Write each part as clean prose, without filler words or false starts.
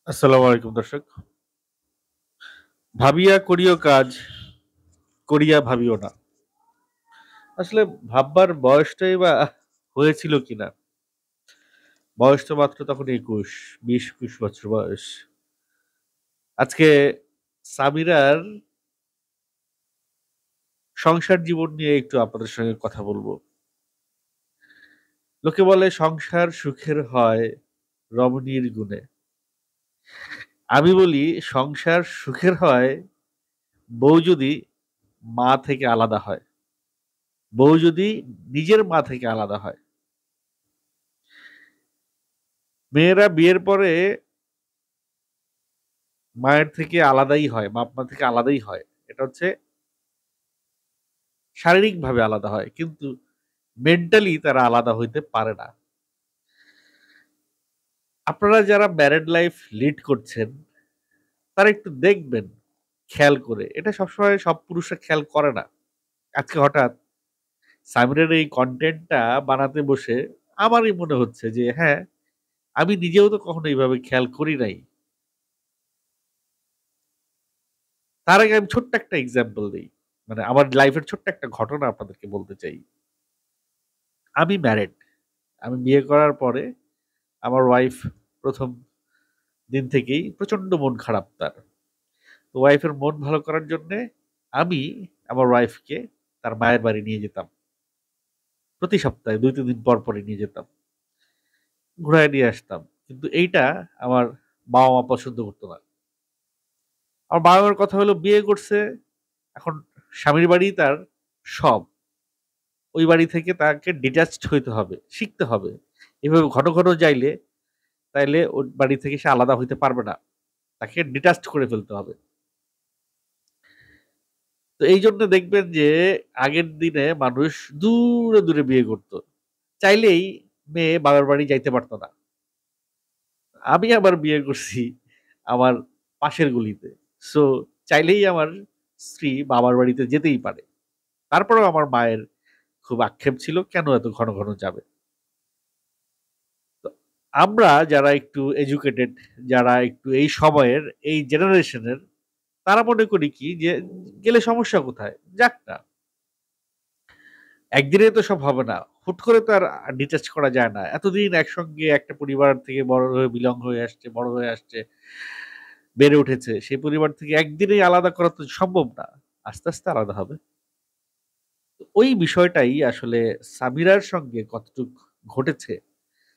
আসসালামু আলাইকুম দর্শক। ভাবিয়া করিও কাজ, করিয়া ভাবিও না। আসলে ভাববার বয়সটাই বা হয়েছিল কিনা? বয়স তো মাত্র তখন ২১, ২০-২১ বছর বয়স। আজকে সামিরার সংসার জীবন নিয়ে একটু আপনাদের সঙ্গে কথা বলব। লোকে বলে সংসার সুখের হয় রমণীর গুণে। আমি বলি সংসার সুখের হয় বউ যদি মা থেকে আলাদা হয়। বউ যদি নিজের মা থেকে আলাদা হয়। মেয়েরা বিয়ের পরে মায়ের থেকে আলাদাই হয়, বাপ-মা থেকে আলাদাই হয়। এটা হচ্ছে শারীরিকভাবে আলাদা হয়। কিন্তু মেন্টালি তারা আলাদা হইতে পারে না। আপনারা যারা ম্যারিড লাইফ লিড করছেন, তারা একটু দেখবেন খেয়াল করে। এটা সবসময় সব পুরুষরা খেয়াল করে না। আজকে হঠাৎ সামিরের এই কনটেন্টটা বানাতে বসে আমারই মনে হচ্ছে যে হ্যাঁ, আমি নিজেও তো কখনো এইভাবে খেয়াল করি নাই। তার আগে আমি ছোট্ট একটা এক্সাম্পল দেই। মানে আমার লাইফের ছোট্ট একটা ঘটনা আপনাদেরকে বলতে চাই। আমি ম্যারিড। আমি বিয়ে করার পরে আমার ওয়াইফ ১ম দিন থেকেই প্রচন্ড মন খারাপ তার। তো ওয়াইফের মন ভালো করার জন্যে আমি আমার ওয়াইফকে তার মায়ের বাড়ি নিয়ে যেতাম। প্রতি সপ্তাহে ২-৩ দিন পর, পরই নিয়ে যেতাম। ঘুরায় নিয়ে আসতাম। কিন্তু এইটা আমার বাবা-মা পছন্দ করত না। আমার বাবা-মার কথা হলো বিয়ে করছে, এখন স্বামীর বাড়িই তার সব। ওই বাড়ি থেকে তাকে ডিটাচড হইতে হবে, শিখতে হবে। এভাবে ঘন, ঘন যাইলে তাইলে ওর বাড়ি থেকে সে আলাদা হইতে পারবে না। তাকে ডিটাচড করে ফেলতে হবে। তো এইজন্য দেখবেন যে আগের দিনে মানুষ দূরে, দূরে বিয়ে করত। চাইলেই মেয়ে বাবার বাড়ি যাইতে পারত না। আমি আবার বিয়ে করছি আমার পাশের গলিতে। সো চাইলেই আমার স্ত্রী বাবার বাড়িতে যেতেই পারে। তারপরেও আমার মায়ের খুব আক্ষেপ ছিল কেন এত ঘন, ঘন যাবে? তো আমরা যারা একটু এডুকেটেড, যারা একটু এই সময়ের, এই জেনারেশনের তারা মনে করি কি যে গেলে সমস্যা কোথায়? যাক না। একদিনে তো সব হবে না। হুট করে তো আর ডিটাচ করা যায় না। এতদিন একসঙ্গে একটা পরিবার থেকে বড় হয়ে বিলং হয়ে আসছে, বড় হয়ে আসছে, বেড়ে উঠেছে। সেই পরিবার থেকে একদিনেই আলাদা করা তো সম্ভব না। আস্তে, আস্তে আলাদা হবে। তো ওই বিষয়টাই আসলে সামিরার সঙ্গে কতটুক ঘটেছে,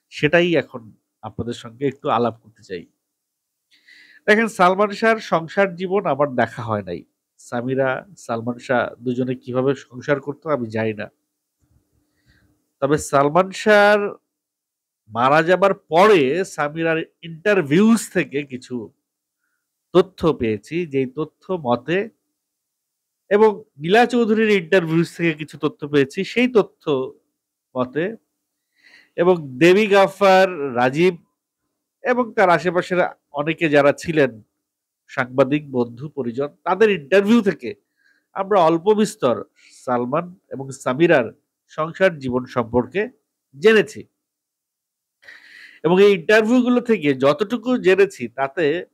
সেটাই এখন আপনাদের সঙ্গে একটু আলাপ করতে চাই। দেখেন সালমান শাহর সংসার জীবন আমার দেখা হয় নাই। সামিরা, সালমান শাহ দুজনে কিভাবে সংসার করতো আমি জানি না। তবে সালমান শাহর মারা যাবার পরে সামিরার ইন্টারভিউজ থেকে কিছু তথ্য পেয়েছি, যেই তথ্য মতে এবং নীলা চৌধুরীর ইন্টারভিউজ থেকে কিছু তথ্য পেয়েছি, সেই তথ্য মতে এবং দেবী গাফফার, রাজীব এবং তার আশেপাশের অনেকে যারা ছিলেন সাংবাদিক, বন্ধু, পরিজন তাদের ইন্টারভিউ থেকে আমরা অল্প বিস্তর সালমান এবং সামিরার সংসার জীবন সম্পর্কে জেনেছি। এবং এই ইন্টারভিউ গুলো থেকে যতটুকু জেনেছি তাতে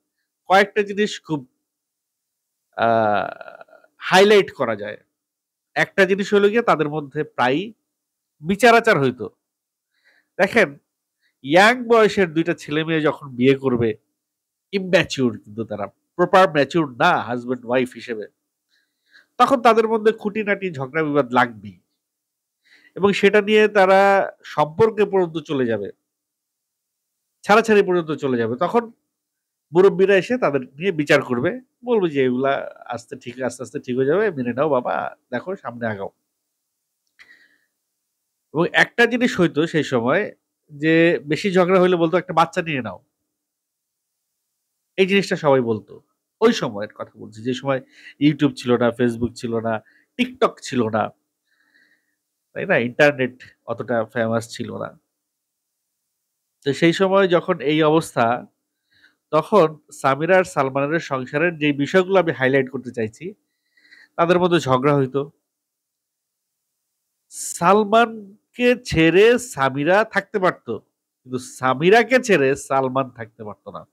কয়েকটা জিনিস খুব আ হাইলাইট করা যায়। একটা জিনিস হলো গিয়ে তাদের মধ্যে প্রায়ই বিচার-আচার হইতো। দেখেন ইয়াং বয়সের ২ টা ছেলে-মেয়ে যখন বিয়ে করবে, ইম্যাচিউর কিন্তু তারা। প্রপার ম্যাচিউর না হাসব্যান্ড ওয়াইফ হিসেবে। তখন তাদের মধ্যে খুঁটিনাটি ঝগড়া বিবাদ লাগবেই। এবং সেটা নিয়ে তারা সম্পর্কে পর্যন্ত চলে যাবে। ছাড়াছাড়ি পর্যন্ত চলে যাবে। তখন মুরব্বিরা এসে তাদের নিয়ে বিচার করবে। বলবে যে, "এগুলা আস্তে, আস্তে ঠিক হয়ে যাবে। মেনে নাও বাবা। দেখো সামনে আগাও।" এবং একটা জিনিস হইতো সেই সময় যে, বেশি ঝগড়া হইলে বলত, "একটা বাচ্চা নিয়ে নাও।" এই জিনিসটা সবাই বলত। ওই সময়ের কথা বলছি। যে সময় YouTube ছিল না, Facebook ছিল না, TikTok ছিল না। তাই না? ইন্টারনেট অতটা ফেমাস ছিল না। তো সেই সময় যখন এই অবস্থা, তখন সামিরা আর সালমানের সংসারের যে বিষয়গুলো আমি হাইলাইট করতে চাইছি, তাদের মধ্যে ঝগড়া হইতো। সালমানকে ছেড়ে সামিরা থাকতে পারত। কিন্তু সামিরাকে ছেড়ে সালমান থাকতে পারত না।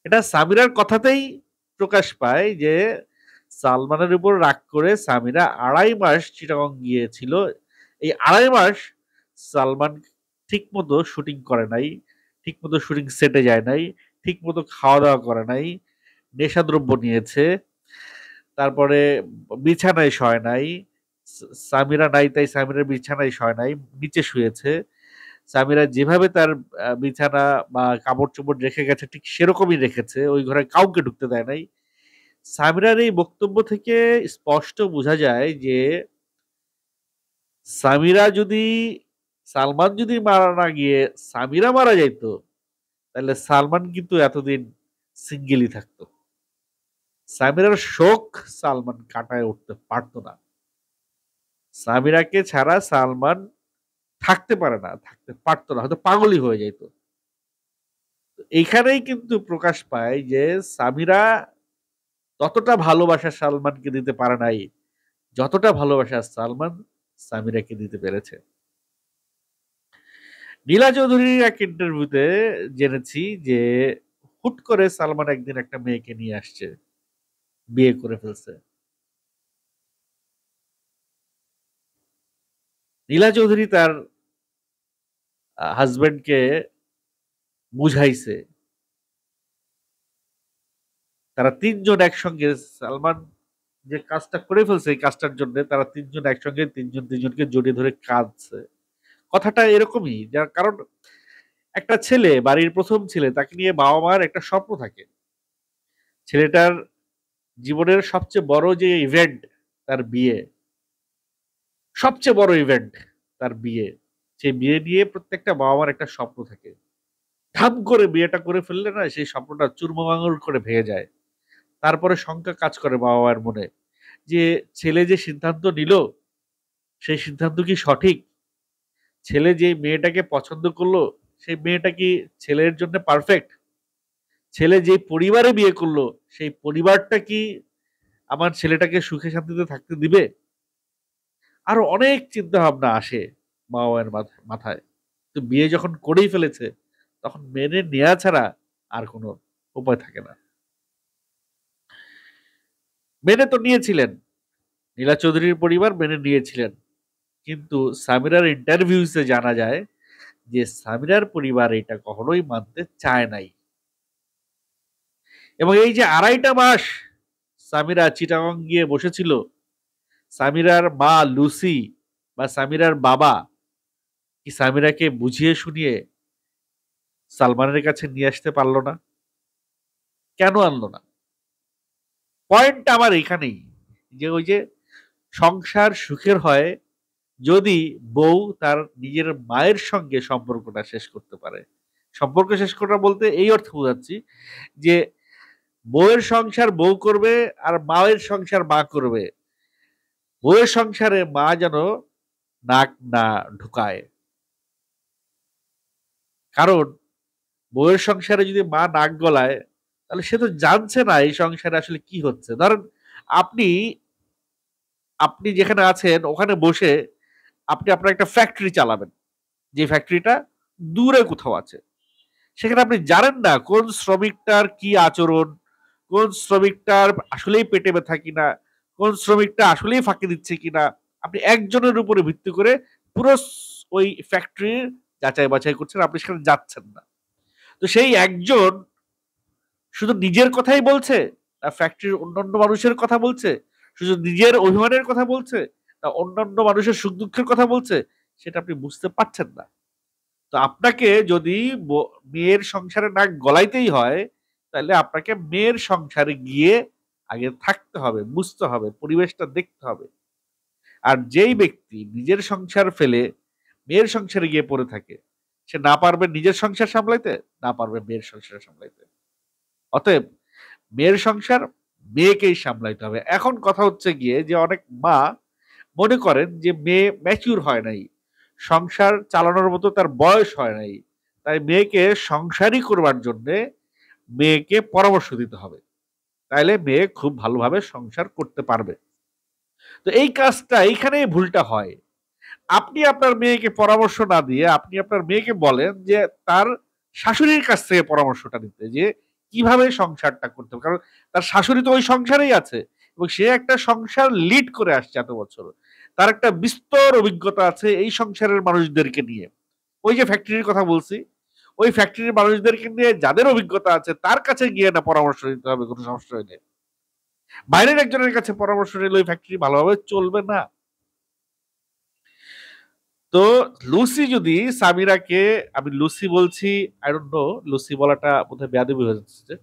এটা সামিরার কথাতেই প্রকাশ পায় যে সালমানের উপর রাগ করে সামিরা ২.৫ মাস চিটাগং গিয়েছিল। এই ২.৫ মাস সালমান ঠিকমতো শুটিং করে নাই, ঠিকমতো শুটিং সেটে যায় নাই, ঠিকমতো খাওয়া-দাওয়া করে নাই, নেশাদ্রব্য নিয়েছে। তারপরে বিছানায় শয় নাই। সামিরা নাই তাই সামিরার বিছানায় শয় নাই, নিচে শুয়েছে। সামিরা যেভাবে তার বিছানা বা কাপড়-চোপড় রেখে গেছে ঠিক সেরকমই রেখেছে। ওই ঘরে কাউকে ঢুকতে দেয় নাই। সামিরার এই বক্তব্য থেকে স্পষ্ট বোঝা যায় যে সামিরা যদি সালমান যদি মারা না গিয়ে সামিরা মারা যাইত, তাহলে সালমান কিন্তু এতদিন সিঙ্গেলই থাকতো। সামিরার শোক সালমান কাটায় উঠতে পারত না। সামিরাকে ছাড়া সালমান থাকতে পারে না, থাকতে পারত না, হয়তো পাগলই হয়ে যাইত। এইখানেই কিন্তু প্রকাশ পায় যে সামিরা ততটা ভালোবাসা সালমানকে দিতে পারে নাই, যতটা ভালোবাসা সালমান সামিরাকে দিতে পেরেছে। নীলা চৌধুরীর এক ইন্টারভিউতে জেনেছি যে হুট করে সালমান একদিন একটা মেয়েকে নিয়ে আসছে, বিয়ে করে ফেলছে। নীলা চৌধুরী তার হাজবেন্ডকে বুঝাইছে, তারা তিনজন একসঙ্গে সালমান যে কাজটা করে ফেলছে এই কাজটার জন্য তারা তিনজন একসঙ্গে তিনজন তিনজনকে জড়িয়ে ধরে কাঁদছে। কথাটা এরকমই, যার কারণ একটা ছেলে, বাড়ির প্রথম ছেলে, তাকে নিয়ে বাবা মার একটা স্বপ্ন থাকে। ছেলেটার জীবনের সবচেয়ে বড় যে ইভেন্ট তার বিয়ে, সবচেয়ে বড় ইভেন্ট তার বিয়ে। সেই বিয়ে নিয়ে প্রত্যেকটা বাবা মার একটা স্বপ্ন থাকে। ধাম করে বিয়েটা করে ফেললে না সেই স্বপ্নটা চূর্মমাঙুল করে ভেঙে যায়। তারপরে শঙ্কা কাজ করে বাবা মায়ের মনে যে ছেলে যে সিদ্ধান্ত নিল সেই সিদ্ধান্ত কি সঠিক? ছেলে যে মেয়েটাকে পছন্দ করলো সেই মেয়েটা কি ছেলের জন্য পারফেক্ট? ছেলে যে পরিবারে বিয়ে করলো সেই পরিবারটা কি আমার ছেলেটাকে সুখে শান্তিতে থাকতে দিবে? আরো অনেক চিন্তা ভাবনা আসে বাবা মায়ের মাথায়। তো বিয়ে যখন করেই ফেলেছে তখন মেনে নেয়া ছাড়া আর কোনো উপায় থাকে না। মেনে তো নিয়েছিলেন, নীলা চৌধুরীর পরিবার মেনে নিয়েছিলেন, কিন্তু সামিরার ইন্টারভিউসে জানা যায় যে সামিরার পরিবার এটা কখনোই মানতে চায় নাই। এবং এই যে ২.৫ মাস সামিরা চিটাগং গিয়ে বসেছিল, সামিরার মা লুসি বা সামিরার বাবা কি সামিরাকে বুঝিয়ে শুনিয়ে সালমানের কাছে নিয়ে আসতে পারলো না? কেন আনলো না? পয়েন্ট আমার এখানেই যে ওই যে সংসার সুখের হয় যদি বউ তার নিজের মায়ের সঙ্গে সম্পর্কটা শেষ করতে পারে। সম্পর্ক শেষ করা বলতে এই অর্থে বোঝাচ্ছি যে বউয়ের সংসার বউ করবে আর মায়ের সংসার মা করবে। বউয়ের সংসারে মা যেন নাক না ঢুকায়। কারণ বউয়ের সংসারে যদি মা নাক গলায় তাহলে সে তো জানছে না এই সংসারে আসলে কি হচ্ছে। ধরেন আপনি আপনি যেখানে আছেন ওখানে বসে আপনি আপনার একটা ফ্যাক্টরি চালাবেন। যে ফ্যাক্টরিটা দূরে কোথাও আছে। সেখানে আপনি জানেন না কোন শ্রমিকটার কি আচরণ, কোন শ্রমিকটার আসলেই পেটে ব্যথা কিনা, কোন শ্রমিকটা আসলেই ফাঁকি দিচ্ছে কিনা। আপনি একজনের উপরে ভিত্তি করে পুরো ওই ফ্যাক্টরির যাচাই বাছাই করছেন, আপনি সেখানে যাচ্ছেন না। তো সেই একজন শুধু নিজের কথাই বলছে, না ফ্যাক্টরির অন্যান্য মানুষের কথা বলছে, শুধু নিজের অভিমানের কথা বলছে, না অন্যান্য মানুষের সুখ দুঃখের কথা বলছে, সেটা আপনি বুঝতে পারছেন না। তো আপনাকে যদি মেয়ের সংসারে নাক গলাইতেই হয় তাহলে আপনাকে মেয়ের সংসারে গিয়ে আগে থাকতে হবে, বুঝতে হবে, পরিবেশটা দেখতে হবে। আর যেই ব্যক্তি নিজের সংসার ফেলে মেয়ের সংসারে গিয়ে পড়ে থাকে সে না পারবে নিজের সংসার সামলাইতে, না পারবে মেয়ের সংসার সামলাইতে। অতএব মেয়ের সংসার মেয়েকেই সামলাইতে হবে। এখন কথা হচ্ছে গিয়ে যে অনেক মা মনে করেন যে মেয়ে ম্যাচিউর হয় নাই, সংসার চালানোর মতো তার বয়স হয় নাই, তাই মেয়েকে সংসারই করবার জন্য মেয়েকে পরামর্শ দিতে হবে, তাইলে মেয়ে খুব ভালোভাবে সংসার করতে পারবে। তো এই কাজটা এইখানেই ভুলটা হয়। আপনি আপনার মেয়েকে পরামর্শ না দিয়ে আপনি আপনার মেয়েকে বলেন যে তার শাশুড়ির কাছ থেকে পরামর্শটা নিতে, যে কিভাবে সংসারটা করতে হবে, কারণ তার শাশুড়ি তো ওই সংসারেই আছে এবং সে একটা সংসার লিড করে আসছে এত বছর। তার একটা বিস্তর অভিজ্ঞতা আছে এই সংসারের মানুষদেরকে নিয়ে। ওই যে ফ্যাক্টরির কথা বলছি, ওই ফ্যাক্টরির মানুষদেরকে নিয়ে যাদের অভিজ্ঞতা আছে তার কাছে গিয়ে না পরামর্শ নিতে হবে কোনো সমস্যা হলে। বাইরের একজনের কাছে পরামর্শ নিলে ওই ফ্যাক্টরি ভালোভাবে চলবে না। তো লুসি যদি সামিরাকে, আমি লুসি বলছি, আই ডোন্ট নো, লুসি বলাটা বোধহয় বেয়াদবি হয়ে যাচ্ছে,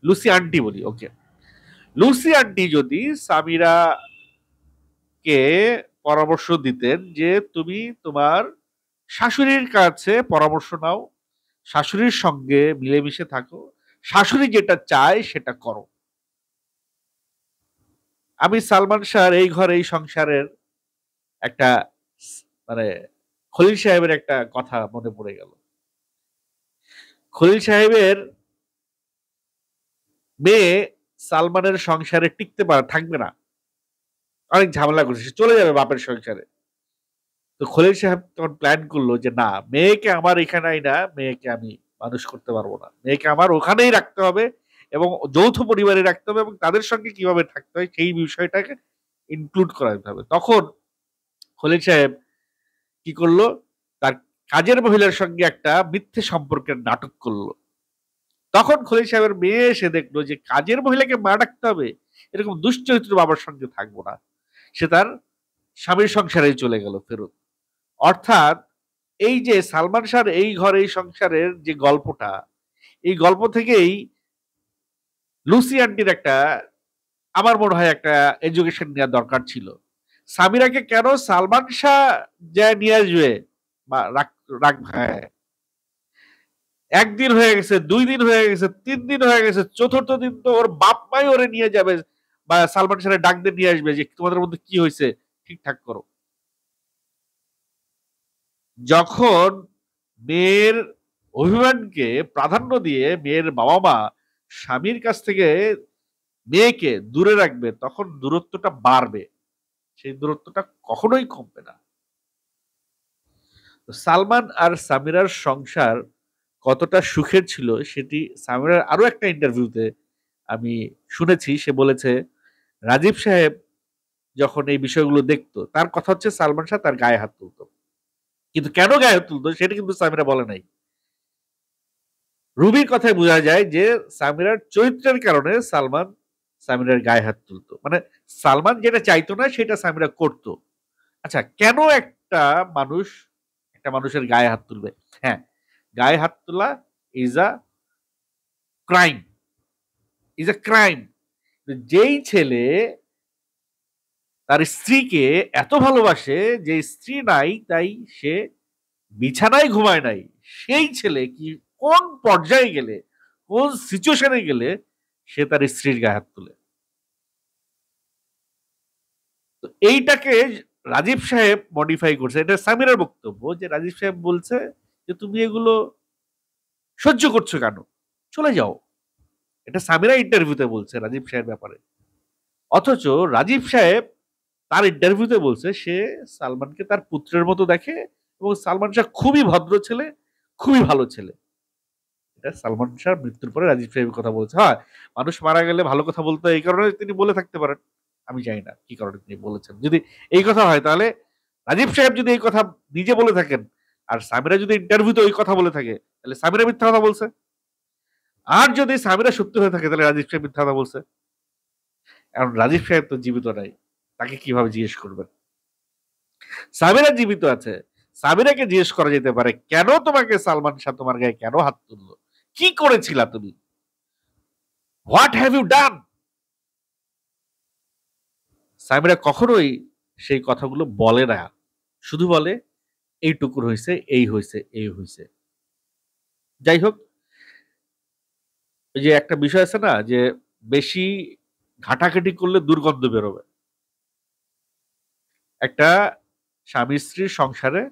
লুসি আন্টি বলি, ওকে। লুসি আন্টি যদি সামিরাকে পরামর্শ দিতেন যে তুমি তোমার শাশুড়ির কাছে পরামর্শ নাও, শাশুড়ির সঙ্গে মিলেমিশে থাকো, শাশুড়ি যেটা চায় সেটা করো। আমি সালমান শাহর এই ঘর এই সংসারের একটা মানে খলিল সাহেবের একটা কথা মনে পড়ে গেল। খলিল সাহেবের মেয়ে সালমানের সংসারে টিকতে থাকবে না, অনেক ঝামেলা করছে, সে চলে যাবে বাপের সংসারে। তো খলিল সাহেব তখন প্ল্যান করলো যে না, মেয়েকে আমার এখানে না, মেয়েকে আমি মানুষ করতে পারবো না, মেয়েকে আমার ওখানেই রাখতে হবে এবং যৌথ পরিবারে রাখতে হবে এবং তাদের সঙ্গে কিভাবে থাকতে হয় সেই বিষয়টাকে ইনক্লুড করা যেতে হবে। তখন খলিল সাহেব কি করলো, তার কাজের মহিলার সঙ্গে একটা মিথ্যে সম্পর্কের নাটক করলো। তখন খলিল সাহেবের মেয়ে এসে দেখলো যে কাজের মহিলাকে মা ডাকতে হবে, এরকম দুশ্চরিত্র বাবার সঙ্গে থাকবো না, সে তার স্বামীর সংসারে চলে গেল ফেরত। অর্থাৎ এই যে সালমান শাহর এই ঘর এই সংসারের যে গল্পটা, এই গল্প থেকেই লুসি আন্টির একটা, আমার মনে হয় একটা এডুকেশন নেওয়া দরকার ছিল। সামিরাকে কেন সালমান শাহ যা নিয়ে আসবে বা হ্যাঁ, একদিন হয়ে গেছে, 2 দিন হয়ে গেছে, 3 দিন হয়ে গেছে, চতুর্থ দিন তো ওর বাপ মাই ওরে নিয়ে যাবে বা সালমান শাহের ডাক দিয়ে নিয়ে আসবে যে তোমাদের মধ্যে কি হয়েছে ঠিকঠাক করো। যখন মেয়ের অভিমানকে প্রাধান্য দিয়ে মেয়ের বাবা মা স্বামীর কাছ থেকে মেয়েকে দূরে রাখবে, তখন দূরত্বটা বাড়বে, সেই দূরত্বটা কখনোই কমবে না। সালমান আর সামিরার সংসার কতটা সুখের ছিল সেটি সামিরার আরো একটা ইন্টারভিউতে আমি শুনেছি। সে বলেছে রাজীব সাহেব যখন এই বিষয়গুলো দেখতো, তার কথা হচ্ছে সালমান শাহ তার গায়ে হাত তুলতো, কিন্তু কেন গায়ে হাত তুলতো সেটা কিন্তু সামিরা বলে নাই। রুবির কথায় বোঝা যায় যে সামিরার চরিত্রের কারণে সালমান সামিরার গায়ে হাত তুলতো, মানে সালমান যেটা চাইতো না সেটা সামিরা করতো। আচ্ছা, কেন মানুষ একটা মানুষের গায়ে হাত তুলবে? হ্যাঁ, গায়ে হাত তোলা is a crime, is a crime. যেই ছেলে তার স্ত্রীকে এত ভালোবাসে, যে স্ত্রী নাই তাই সে বিছানায় ঘুমায় নাই, সেই ছেলে কি কোন পর্যায়ে গেলে, কোন সিচুয়েশনে গেলে সে তার স্ত্রীর গায়ে হাত তুলে? তো এইটাকে রাজীব সাহেব মডিফাই করছে। এটা সামিরার বক্তব্য যে রাজীব সাহেব বলছে যে তুমি এগুলো সহ্য করছো কেন, চলে যাও। এটা সামিরা ইন্টারভিউতে বলছে রাজীব সাহেবের ব্যাপারে। অথচ রাজীব সাহেব তার ইন্টারভিউতে বলছে সে সালমানকে তার পুত্রের মতো দেখে এবং সালমান শাহ খুবই ভদ্র ছেলে, খুবই ভালো ছেলে। এটা সালমান শাহ মৃত্যুর পরে রাজীব সাহেব কথা বলছে। হ্যাঁ, মানুষ মারা গেলে ভালো কথা বলতে এই কারণে তিনি বলে থাকতে পারেন, আমি জানি না কি কারণে তিনি বলেছেন। যদি এই কথা হয় তাহলে রাজীব সাহেব যদি এই কথা নিজে বলে থাকেন আর সামিরা যদি ইন্টারভিউতে ওই কথা বলে থাকে তাহলে সামিরা মিথ্যা কথা বলছে। আর যদি সামিরা সত্যি হয়ে থাকে তাহলে রাজীব সাহেব মিথ্যা কথা বলছে। কারণ রাজীব সাহেব তো জীবিত নাই, তাকে কিভাবে জিজ্ঞেস করবেন? সামিরা জীবিত আছে, সামিরাকে জিজ্ঞেস করা যেতে পারে কেন তোমাকে সালমান শাহ তোমার গায়ে কেন হাত তুললো, কি করেছিলা তুমি, what have you done? Samira কখনোই সেই কথাগুলো বলে না, শুধু বলে এইটুকুর হয়েছে, এই হয়েছে, এই হয়েছে। যাই হোক, ওই যে একটা বিষয় আছে না যে বেশি ঘাটাঘাটি করলে দুর্গন্ধ বেরোবে। একটা স্বামী স্ত্রীর সংসারে,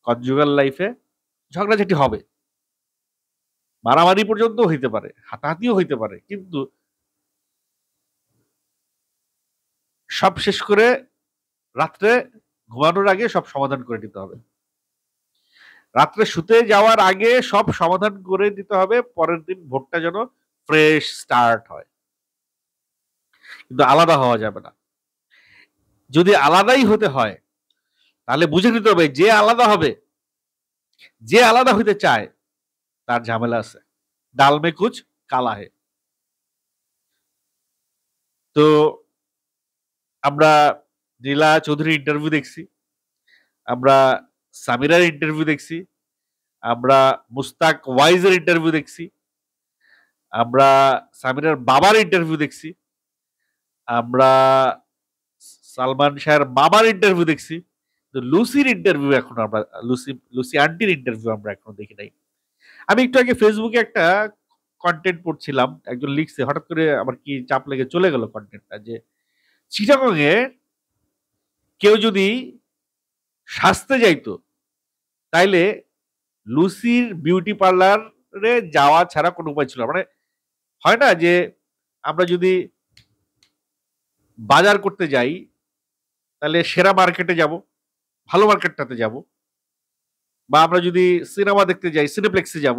কনজুগাল লাইফে ঝগড়াঝাটি হবে, মারামারি পর্যন্ত হইতে পারে, হাতাহাতিও হইতে পারে, কিন্তু সব শেষ করে রাত্রে ঘুমানোর আগে সব সমাধান করে দিতে হবে। রাত্রে শুতে যাওয়ার আগে সব সমাধান করে দিতে হবে, পরের দিন ভোরটা যেন ফ্রেশ স্টার্ট হয়, কিন্তু আলাদা হওয়া যাবে না। যদি আলাদাই হতে হয় তাহলে বুঝে নিতে হবে যে আলাদা হবে, যে আলাদা হইতে চায় তার ঝামেলা আছে। ডাল মে কুছ কালা হে। তো আমরা নীলা চৌধুরীর ইন্টারভিউ দেখছি, আমরা সামিরার ইন্টারভিউ দেখছি, আমরা মুস্তাক ওয়াইজের ইন্টারভিউ দেখছি, আমরা সামিরার বাবার ইন্টারভিউ দেখছি, আমরা সালমান শাহের মামার ইন্টারভিউ দেখছি। তো লুসির ইন্টারভিউ এখন আমরা লুসি আন্টির ইন্টারভিউ আমরা এখনো দেখি নাই। আমি একটু আগে ফেসবুকে একটা কন্টেন্ট পড়ছিলাম, একজন লিখছে, হঠাৎ করে আমার কি চাপ লেগে চলে গেল কন্টেন্টটা, যে চিটাগংয়ে কেউ যদি সাজতে যাইতো তাইলে লুসির বিউটি পার্লারে যাওয়া ছাড়া কোনো উপায় ছিল না। মানে হয় না যে আমরা যদি বাজার করতে যাই তাহলে সেরা মার্কেটে যাব, ভালো মার্কেটটাতে যাব, বা আমরা যদি সিনেমা দেখতে যাই সিনেপ্লেক্সে যাব।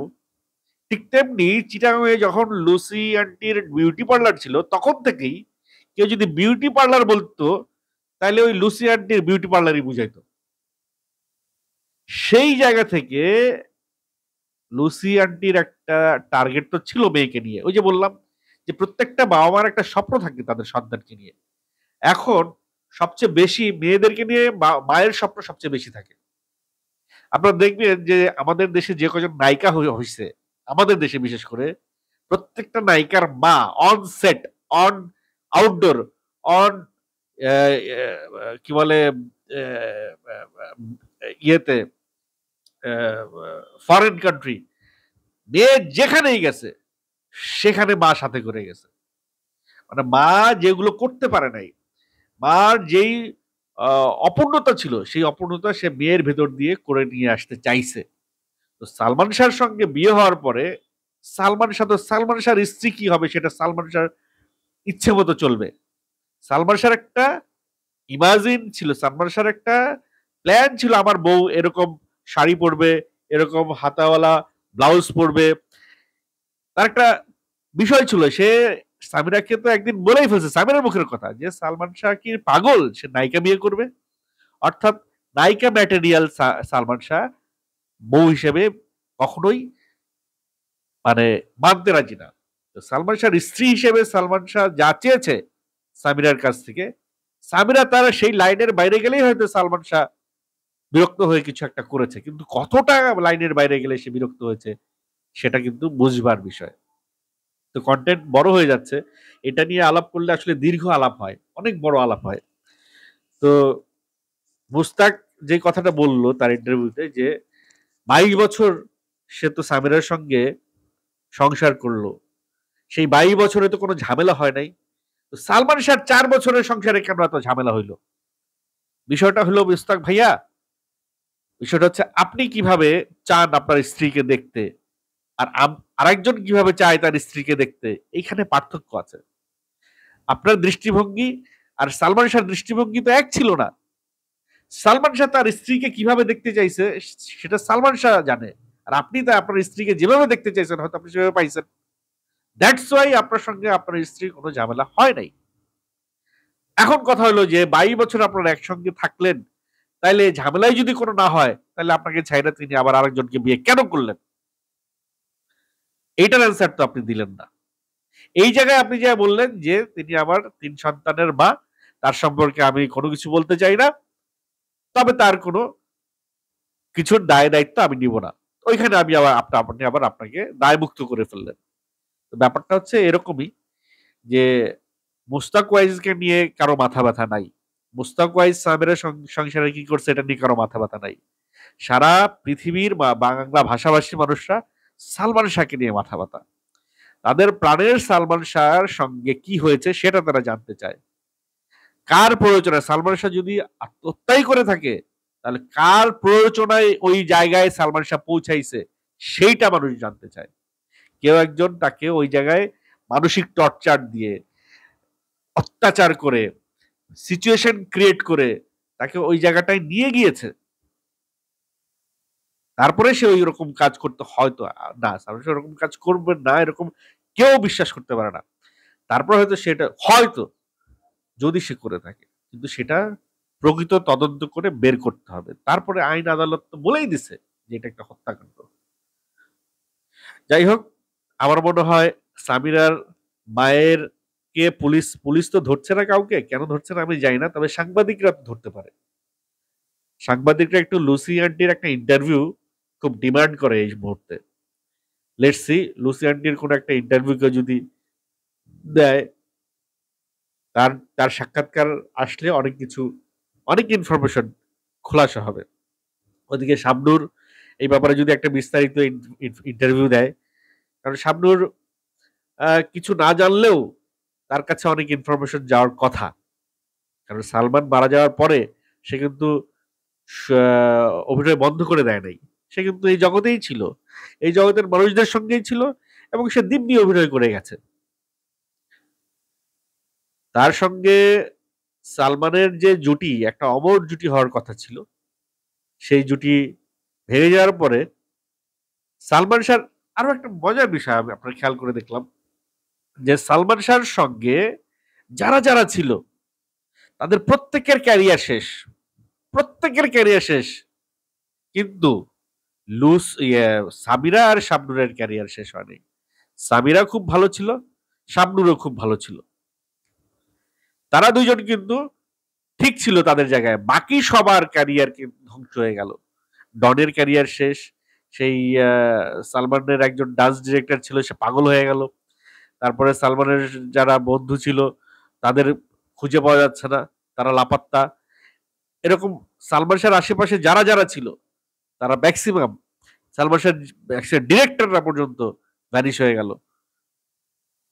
ঠিক তেমনি চিটাগাংয়ে যখন লুসি আন্টির বিউটি পার্লার ছিল তখন থেকেই কেউ যদি বিউটি পার্লার বলতো তাহলে ওই লুসি আন্টির বিউটি পার্লারই বুঝাইতো। সেই জায়গা থেকে লুসি আন্টির একটা টার্গেট তো ছিল মেয়েকে নিয়ে। ওই যে বললাম যে প্রত্যেকটা বাবা মার একটা স্বপ্ন থাকে তাদের সন্তানকে নিয়ে। এখন সবচেয়ে বেশি মেয়েদেরকে নিয়ে মায়ের স্বপ্ন সবচেয়ে বেশি থাকে। আপনারা দেখবেন যে আমাদের দেশে যে কজন নায়িকা হয়েছে, আমাদের দেশে বিশেষ করে প্রত্যেকটা নায়িকার মা on set, on outdoor, on কি বলে ইয়েতে ফরেন কান্ট্রি, মেয়ে যেখানেই গেছে সেখানে মা সাথে করে গেছে। মানে মা যেগুলো করতে পারে নাই, মার যেই অপূর্ণতা ছিল সেই অপূর্ণতা সে মেয়ের ভেতর দিয়ে করে নিয়ে আসতে চাইছে। তো সালমান শাহর সঙ্গে বিয়ে হওয়ার পরে সালমান শাহর স্ত্রী কি হবে সেটা সালমান শাহর ইচ্ছে মতো চলবে। সালমান শাহর একটা ইমাজিন ছিল, সালমান শাহর একটা প্ল্যান ছিল, আমার বউ এরকম শাড়ি পরবে, এরকম হাতাওয়ালা ব্লাউজ পরবে। তার একটা বিষয় ছিল, সে সামিরাকে তো একদিন বলেই ফেলছে, সামিরার মুখের কথা, যে সালমান শাহ কি পাগল, সে নায়িকা বিয়ে করবে। অর্থাৎ নায়িকা ম্যাটেরিয়াল সালমান শাহ বউ হিসেবে কখনোই মানে মানতে রাজি না। তো সালমান শাহর স্ত্রী হিসেবে সালমান শাহ যা চেয়েছে সামিরার কাছ থেকে, সামিরা তার সেই লাইনের বাইরে গেলেই হয়তো সালমান শাহ বিরক্ত হয়ে কিছু একটা করেছে, কিন্তু কতটা লাইনের বাইরে গেলে সে বিরক্ত হয়েছে সেটা কিন্তু বুঝবার বিষয়। তো কন্টেন্ট বড় হয়ে যাচ্ছে, এটা নিয়ে আলাপ করলে আসলে দীর্ঘ আলাপ হয়, অনেক বড় আলাপ হয়। তো মুস্তাক যে কথাটা বললো তার ইন্টারভিউতে, যে 22 বছর সে তো সামিরার সঙ্গে সংসার করলো, সেই 22 বছরে তো কোনো ঝামেলা হয় নাই। তো সালমান শাহ 4 বছরের সংসারে কেন এত ঝামেলা হইলো? বিষয়টা হলো মুস্তাক ভাইয়া, বিষয়টা হচ্ছে আপনি কিভাবে চান আপনার স্ত্রীকে দেখতে, আর আরেকজন কিভাবে চায় তার স্ত্রীকে দেখতে, এইখানে পার্থক্য আছে। আপনার দৃষ্টিভঙ্গি আর সালমান শাহর দৃষ্টিভঙ্গি তো এক ছিল না। সালমান শাহ তার স্ত্রীকে কিভাবে দেখতে চাইছে সেটা সালমান শাহ জানে, আর আপনি তো আপনার স্ত্রীকে যেভাবে দেখতে চাইছেন হয়তো আপনি সেভাবে পাইছেন। দ্যাটস ওয়াই আপনার সঙ্গে আপনার স্ত্রীর কোনো ঝামেলা হয় নাই। এখন কথা হলো যে 22 বছর আপনারা একসঙ্গে থাকলেন, তাইলে ঝামেলায় যদি কোনো না হয় তাহলে আপনাকে ছাইরা তিনি আবার আরেকজনকে বিয়ে কেন করলেন? এইটার অ্যান্সার তো আপনি দিলেন না। এই জায়গায় আপনি যা বললেন যে তিনি আমার 3 সন্তানের মা, তার সম্পর্কে আমি কোনো কিছু বলতে চাই না, তবে তার কোনো কিছুর দায় দায়িত্ব আমি নিব না। ওইখানে আমি আপনি আবার আপনাকে দায়মুক্ত করে ফেললেন। তো ব্যাপারটা হচ্ছে এরকমই, যে মুস্তাক ওয়াইজকে নিয়ে কারো মাথা ব্যথা নাই। মুস্তাক ওয়াইজ সামিরের সংসারে কি করছে এটা নিয়ে কারো মাথা ব্যথা নাই। সারা পৃথিবীর বাংলা ভাষাভাষী মানুষরা সালমান শাহকে নিয়ে মাথা ব্যথা। তাদের প্রাণের সালমান শাহর সঙ্গে কি হয়েছে সেটা তারা জানতে চায়। কার প্ররোচনায় সালমান শাহ যদি আত্মহত্যাই করে থাকে তাহলে কার প্ররোচনায় ওই জায়গায় সালমান শাহ পৌঁছাইছে সেইটা মানুষ জানতে চায়। কেউ একজন তাকে ওই জায়গায় মানসিক টর্চার দিয়ে, অত্যাচার করে, সিচুয়েশন ক্রিয়েট করে তাকে ওই জায়গাটায় নিয়ে গিয়েছে, তারপরে সে ওই রকম কাজ করতে হয়তো না, সালমান শাহ ওরকম কাজ করবে না, এরকম কেউ বিশ্বাস করতে পারে না। তারপর হয়তো সেটা হয়তো যদি সে করে থাকে, কিন্তু সেটা প্রকৃত তদন্ত করে বের করতে হবে। তারপরে আইন আদালত তো বলেই দিছে যে এটা একটা হত্যাকাণ্ড। যাই হোক, আমার মনে হয় সামিরার মায়ের কে পুলিশ পুলিশ তো ধরছে না কাউকে, কেন ধরছে না আমি জানি না, তবে সাংবাদিকরা তো ধরতে পারে। সাংবাদিকরা একটু লুসি আন্টির একটা ইন্টারভিউ খুব ডিমান্ড করে এই মুহূর্তে। লেটস সি লুসি আন্টির কোন একটা ইন্টারভিউ কেউ যদি দেয়, তার তার সাক্ষাৎকার আসলে অনেক কিছু, অনেক ইনফরমেশন খোলাসা হবে। ওদিকে শাবনূর এই ব্যাপারে যদি একটা বিস্তারিত ইন্টারভিউ দেয়, কারণ শাবনূর কিছু না জানলেও তার কাছে অনেক ইনফরমেশন যাওয়ার কথা। কারণ সালমান মারা যাওয়ার পরে সে কিন্তু অভিনয় বন্ধ করে দেয় নাই। সে কিন্তু এই জগতেই ছিল, এই জগতের মানুষদের সঙ্গেই ছিল, এবং সে দিব্যি অভিনয় করে গেছে। তার সঙ্গে সালমানের যে জুটি, একটা অমর জুটি হওয়ার কথা ছিল, সেই জুটি ভেঙে যাওয়ার পরে সালমান শাহ, আরো একটা মজার বিষয় আমি আপনার খেয়াল করে দেখলাম যে সালমান শাহর সঙ্গে যারা যারা ছিল তাদের প্রত্যেকের ক্যারিয়ার শেষ, প্রত্যেকের ক্যারিয়ার শেষ, কিন্তু সামিরা আর শাবনূরের ক্যারিয়ার শেষ হয়নি। সামিরা খুব ভালো ছিল, শাবনূরও খুব ভালো ছিল, তারা দুইজন কিন্তু ঠিক ছিল তাদের জায়গায়। বাকি সবার ক্যারিয়ার কিন্তু ধ্বংস হয়ে গেল। ডনের ক্যারিয়ার শেষ, সেই সালমানের একজন ডান্স ডিরেক্টর ছিল, সে পাগল হয়ে গেল। তারপরে সালমানের যারা বন্ধু ছিল তাদের খুঁজে পাওয়া যাচ্ছে না, তারা লাপাত্তা। এরকম সালমান শাহর আশেপাশে যারা যারা ছিল তারা ম্যাক্সিমাম, সালমান শাহর ডিরেক্টররা পর্যন্ত ভ্যানিশ হয়ে গেল।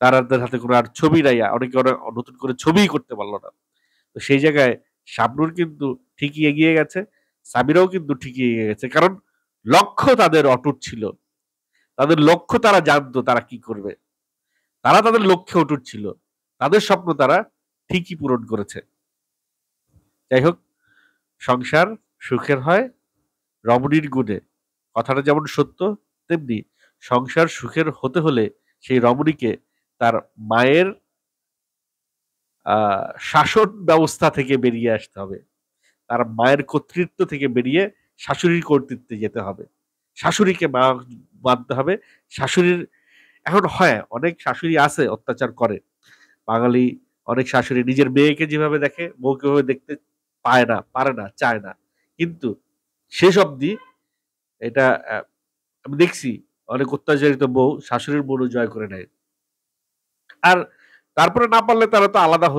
তাদের হাতে কোনো আর ছবি নাই, অনেকে নতুন করে ছবিই করতে পারলো না। তো সেই জায়গায় শাবনূর কিন্তু ঠিকই এগিয়ে গেছে, সাবিরাও কিন্তু ঠিকই এগিয়ে গেছে, কারণ লক্ষ্য তাদের অটুট ছিল। তাদের লক্ষ্য তারা জানতো তারা কি করবে, তারা তাদের লক্ষ্যে অটুট ছিল, তাদের স্বপ্ন তারা ঠিকই পূরণ করেছে। যাই হোক, সংসার সুখের হয় রমণীর গুণে, কথাটা যেমন সত্য, তেমনি সংসার সুখের হতে হলে সেই রমণীকে তার মায়ের শাসন ব্যবস্থা থেকে বেরিয়ে আসতে হবে, তার মায়ের কর্তৃত্ব থেকে বেরিয়ে শাশুড়ির কর্তৃত্বে যেতে হবে, শাশুড়িকে মা মানতে হবে। শাশুড়ির, এখন হয় অনেক শাশুড়ি আছে অত্যাচার করে, বাঙালি অনেক শাশুড়ি নিজের মেয়েকে যেভাবে দেখে বউকে ওভাবে দেখতে পায় না, পারে না, চায় না, কিন্তু শেষ অবধি এটা আমি দেখছি অনেক অত্যাচারিত বউ শাশুড়ির মনও জয় করে নেয়। আর তারপরে না পারলে তারা তো আলাদা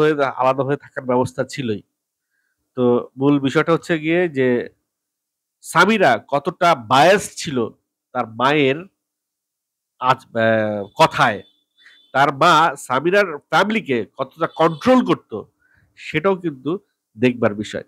হয়ে থাকার ব্যবস্থা ছিলই। তো মূল বিষয়টা হচ্ছে গিয়ে যে সামিরা কতটা বায়াস ছিল তার মায়ের কথায়, তার মা সামিরার ফ্যামিলিকে কতটা কন্ট্রোল করত, সেটাও কিন্তু দেখবার বিষয়।